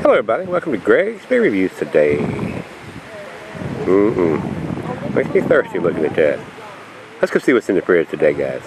Hello everybody, welcome to Gregsbeerreviews today. Makes me thirsty looking at that. Let's go see what's in the fridge today, guys.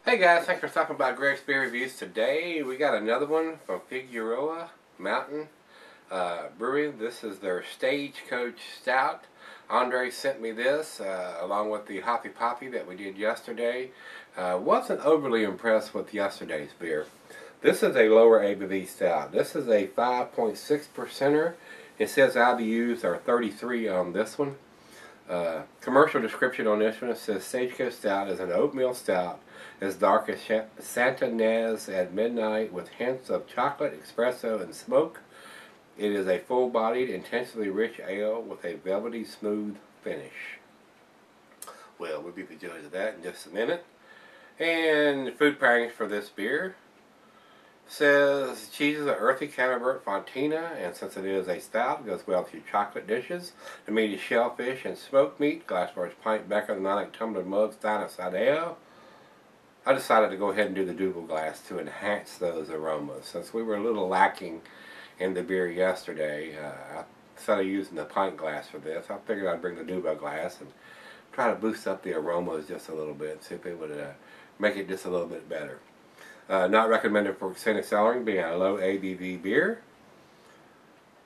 Hey guys, thanks for stopping by Gregsbeerreviews today. We got another one from Figueroa Mountain Brewery. This is their Stagecoach Stout. Andre sent me this along with the Hoppy Poppy that we did yesterday. Wasn't overly impressed with yesterday's beer. This is a lower ABV stout. This is a 5.6%er. It says IBUs are 33 on this one. Commercial description on this one, it says Stagecoach Stout is an oatmeal stout as dark as Santa Ynez at midnight with hints of chocolate, espresso, and smoke. It is a full-bodied, intensely rich ale with a velvety, smooth finish. Well, we'll be the judge of that in just a minute. And food pairings for this beer says cheeses are earthy Camembert Fontina, and since it is a stout, it goes well with your chocolate dishes. The meat is shellfish and smoked meat. Glassware pint Becker, the Manic tumbler mug, stein side ale. I decided to go ahead and do the double glass to enhance those aromas. Since we were a little lacking in the beer yesterday, instead of using the pint glass for this, I figured I'd bring the double glass and try to boost up the aromas just a little bit, see if it would make it just a little bit better. Not recommended for extended cellaring, being a low ABV beer.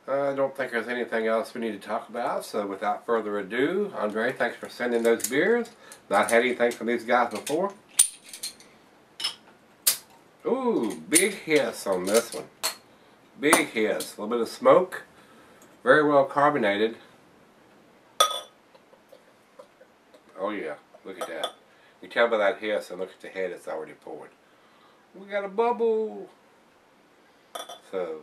I don't think there's anything else we need to talk about, so without further ado, Andre, thanks for sending those beers. Not had anything from these guys before. Ooh, big hiss on this one. Big hiss. A little bit of smoke. Very well carbonated. Oh yeah, look at that. You tell by that hiss and look at the head, it's already poured. We got a bubble. So,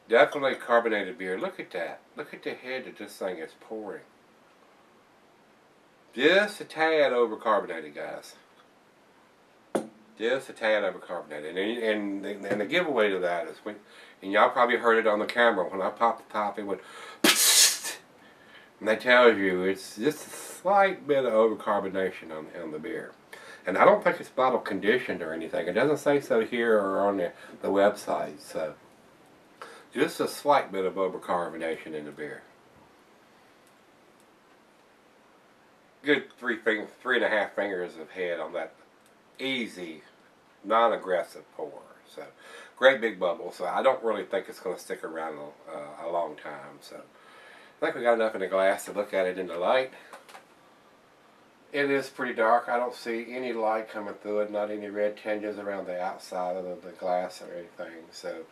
definitely carbonated beer. Look at that. Look at the head that this thing is pouring. Just a tad overcarbonated, guys. Just a tad overcarbonated. And the giveaway to that is when, and y'all probably heard it on the camera, when I popped the top, it went and that tells you it's just a slight bit of overcarbonation on the beer. And I don't think it's bottle conditioned or anything. It doesn't say so here or on the website. So, just a slight bit of overcarbonation in the beer. Good 3.5 fingers of head on that easy, non-aggressive pour. So, great big bubble. So, I don't really think it's going to stick around a long time. So, I think we got enough in the glass to look at it in the light. It is pretty dark. I don't see any light coming through it, not any red tinges around the outside of the glass or anything. So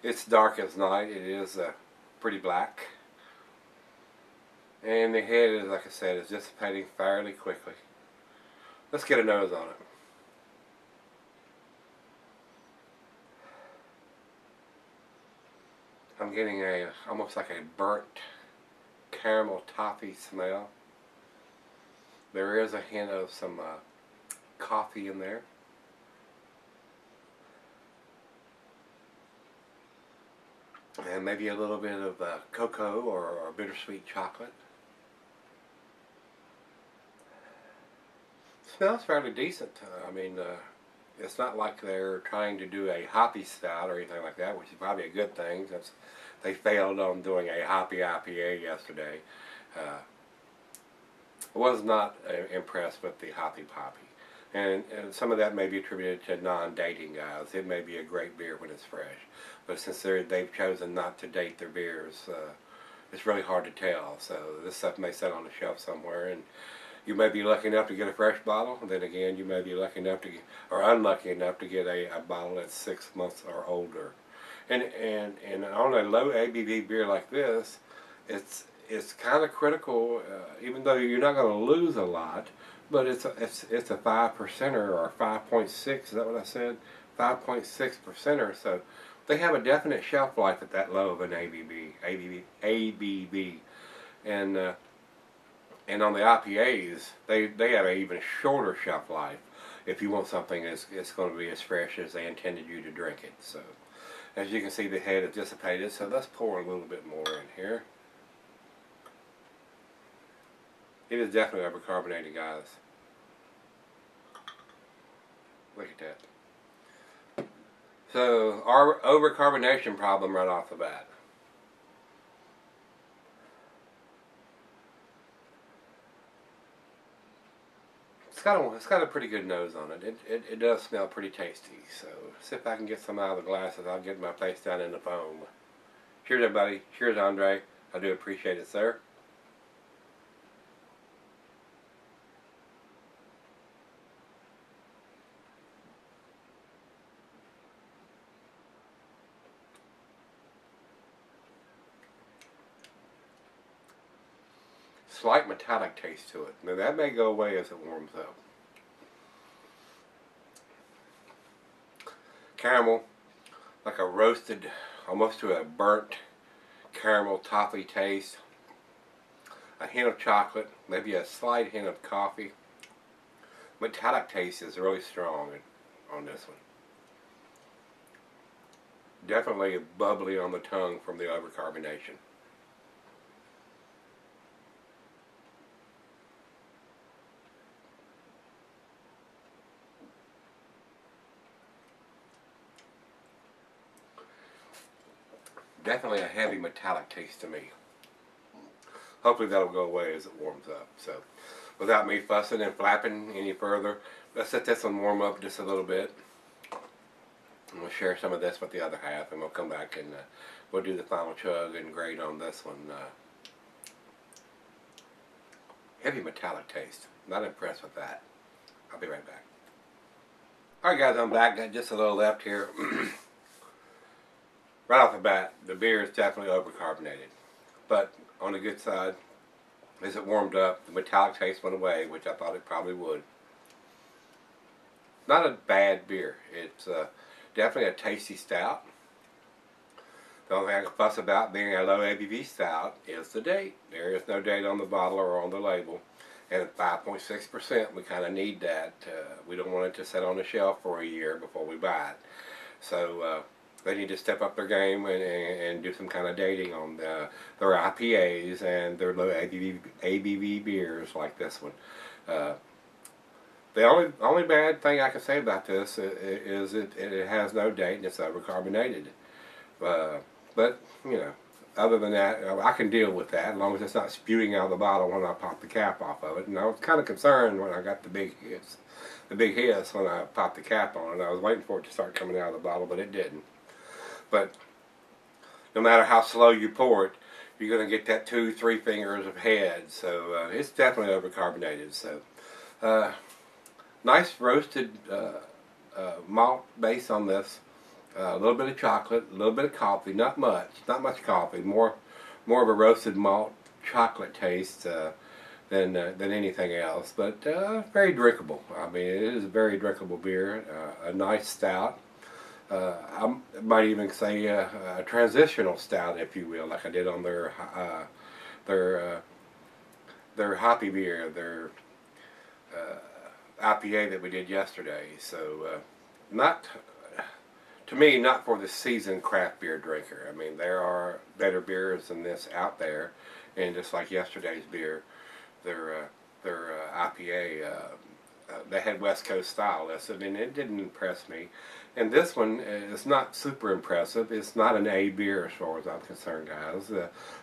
it's dark as night. It is pretty black. And the head is, like I said, is dissipating fairly quickly. Let's get a nose on it. I'm getting almost like a burnt caramel toffee smell. There is a hint of some coffee in there. And maybe a little bit of cocoa or bittersweet chocolate. Smells fairly decent. I mean, it's not like they're trying to do a hoppy stout or anything like that, which is probably a good thing since they failed on doing a hoppy IPA yesterday. Was not impressed with the Hoppy Poppy. And some of that may be attributed to non-dating guys. It may be a great beer when it's fresh. But since they've chosen not to date their beers, it's really hard to tell. So this stuff may sit on the shelf somewhere, and you may be lucky enough to get a fresh bottle. And then again, you may be lucky enough to get, or unlucky enough to get a bottle that's 6 months or older. And on a low ABV beer like this, it's kind of critical, even though you're not going to lose a lot. But it's a 5%er or 5.6. Is that what I said? 5.6%er. So they have a definite shelf life at that low of an ABV. And on the IPAs, they have an even shorter shelf life. If you want something that's going to be as fresh as they intended you to drink it. So as you can see, the head is dissipated. So let's pour a little bit more in here. It is definitely overcarbonated, guys. Look at that. So our overcarbonation problem right off the bat. It's got a pretty good nose on it. It does smell pretty tasty. So see if I can get some out of the glasses. I'll get my face down in the foam. Cheers, everybody. Cheers, Andre. I do appreciate it, sir. Slight metallic taste to it. Now that may go away as it warms up. Caramel, like a roasted, almost to a burnt caramel toffee taste. A hint of chocolate, maybe a slight hint of coffee. Metallic taste is really strong on this one. Definitely bubbly on the tongue from the overcarbonation. Definitely a heavy metallic taste to me. Hopefully that'll go away as it warms up. So without me fussing and flapping any further, let's let this one warm up just a little bit. And we'll share some of this with the other half, and we'll come back and we'll do the final chug and grade on this one. Heavy metallic taste. Not impressed with that. I'll be right back. Alright guys, I'm back. Got just a little left here. Right off the bat, the beer is definitely overcarbonated. But on the good side, as it warmed up, the metallic taste went away, which I thought it probably would. Not a bad beer. It's definitely a tasty stout. The only thing I can fuss about being a low ABV stout is the date. There is no date on the bottle or on the label. And at 5.6%, we kind of need that. We don't want it to sit on the shelf for a year before we buy it. So they need to step up their game and do some kind of dating on their IPAs and their low ABV beers like this one. The only bad thing I can say about this is it has no date and it's overcarbonated. But you know, other than that, I can deal with that as long as it's not spewing out of the bottle when I pop the cap off of it. And I was kind of concerned when I got the big hiss when I popped the cap on it. I was waiting for it to start coming out of the bottle, but it didn't. But no matter how slow you pour it, you're going to get that 2-3 fingers of head. So it's definitely overcarbonated. So nice roasted malt base on this. A little bit of chocolate, a little bit of coffee. Not much coffee. More of a roasted malt chocolate taste than anything else. But very drinkable. I mean, it is a very drinkable beer. A nice stout. I might even say a transitional stout, if you will, like I did on their hoppy beer, their IPA that we did yesterday. So not, to me, not for the seasoned craft beer drinker. I mean, there are better beers than this out there, and just like yesterday's beer, their IPA, they had West Coast style listed, and it didn't impress me. And this one is not super impressive. It's not an A beer as far as I'm concerned, guys.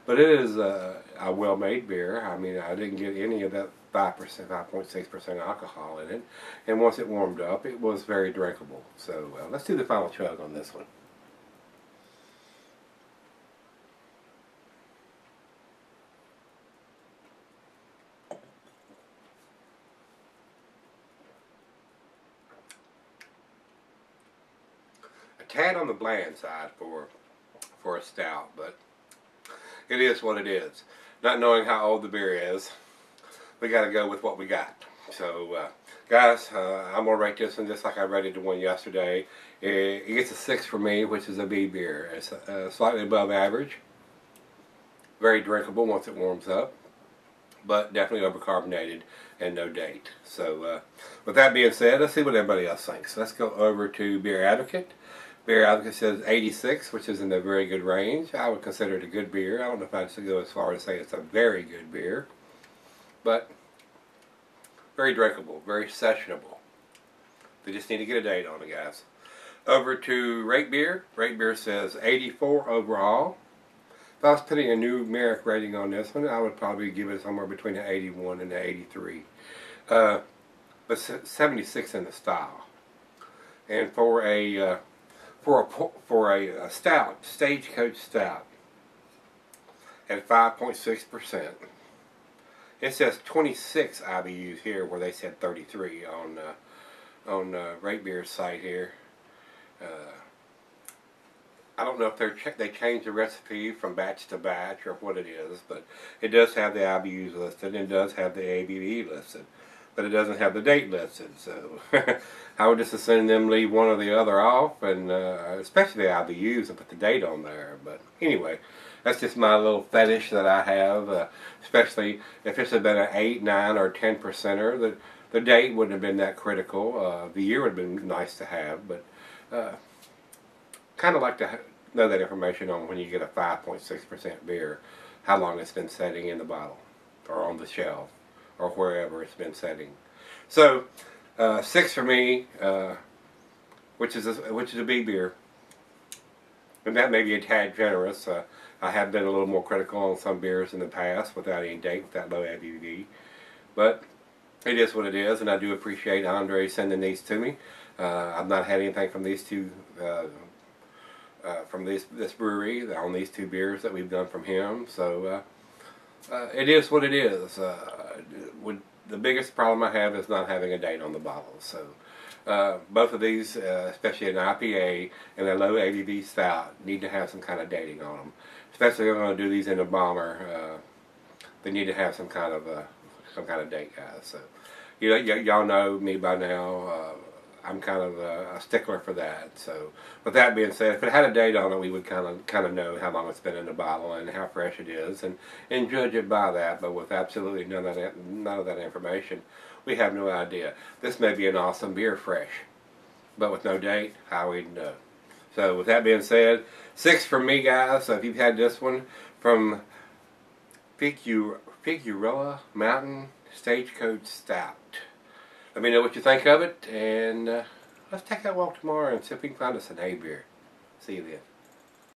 But it is a well-made beer. I mean, I didn't get any of that 5.6% alcohol in it. And once it warmed up, it was very drinkable. So let's do the final chug on this one. Tad on the bland side for a stout, but it is what it is. not knowing how old the beer is, we got to go with what we got. So, guys, I'm going to rate this one just like I rated the one yesterday. It gets a 6 for me, which is a B beer. It's slightly above average. Very drinkable once it warms up, but definitely overcarbonated and no date. So, with that being said, let's see what everybody else thinks. Let's go over to Beer Advocate. Beer Advocate says 86, which is in a very good range. I would consider it a good beer. I don't know if I'd go as far as say it's a very good beer, but very drinkable, very sessionable. They just need to get a date on it, guys. Over to Rate Beer. Rate Beer says 84 overall. If I was putting a numeric rating on this one, I would probably give it somewhere between an 81 and an 83. But 76 in the style. And for a stout, Stagecoach Stout, at 5.6%. It says 26 IBUs here, where they said 33 on Rate Beer's site here. I don't know if they changed the recipe from batch to batch or what it is, but it does have the IBUs listed and it does have the ABV listed, but it doesn't have the date listed. So I would just assume them leave one or the other off, and especially the IBUs, and put the date on there. But anyway, that's just my little fetish that I have, especially if this had been an 8, 9, or 10%er. The date wouldn't have been that critical. The year would have been nice to have, but kind of like to know that information on when you get a 5.6% beer, how long it's been sitting in the bottle or on the shelf or wherever it's been sitting. So 6 for me, which is a big beer, and that may be a tad generous. I have been a little more critical on some beers in the past without any date, with that low ABV, but it is what it is, and I do appreciate Andre sending these to me. I've not had anything from these two, from this brewery on these two beers that we've done from him. So it is what it is. The biggest problem I have is not having a date on the bottle. So both of these, especially an IPA and a low ABV stout, need to have some kind of dating on them. Especially if I'm going to do these in a bomber, they need to have some kind of date, guys. So y'all know me by now. I'm kind of a stickler for that. So with that being said, if it had a date on it, we would kind of know how long it's been in the bottle and how fresh it is, and judge it by that. But with absolutely none of that information, we have no idea. This may be an awesome beer fresh, but with no date, how we know? So with that being said, 6 from me, guys. So if you've had this one from Figueroa Mountain Stagecoach Stout, let me know what you think of it, and let's take that walk tomorrow and see if we can find us an A beer. See you then.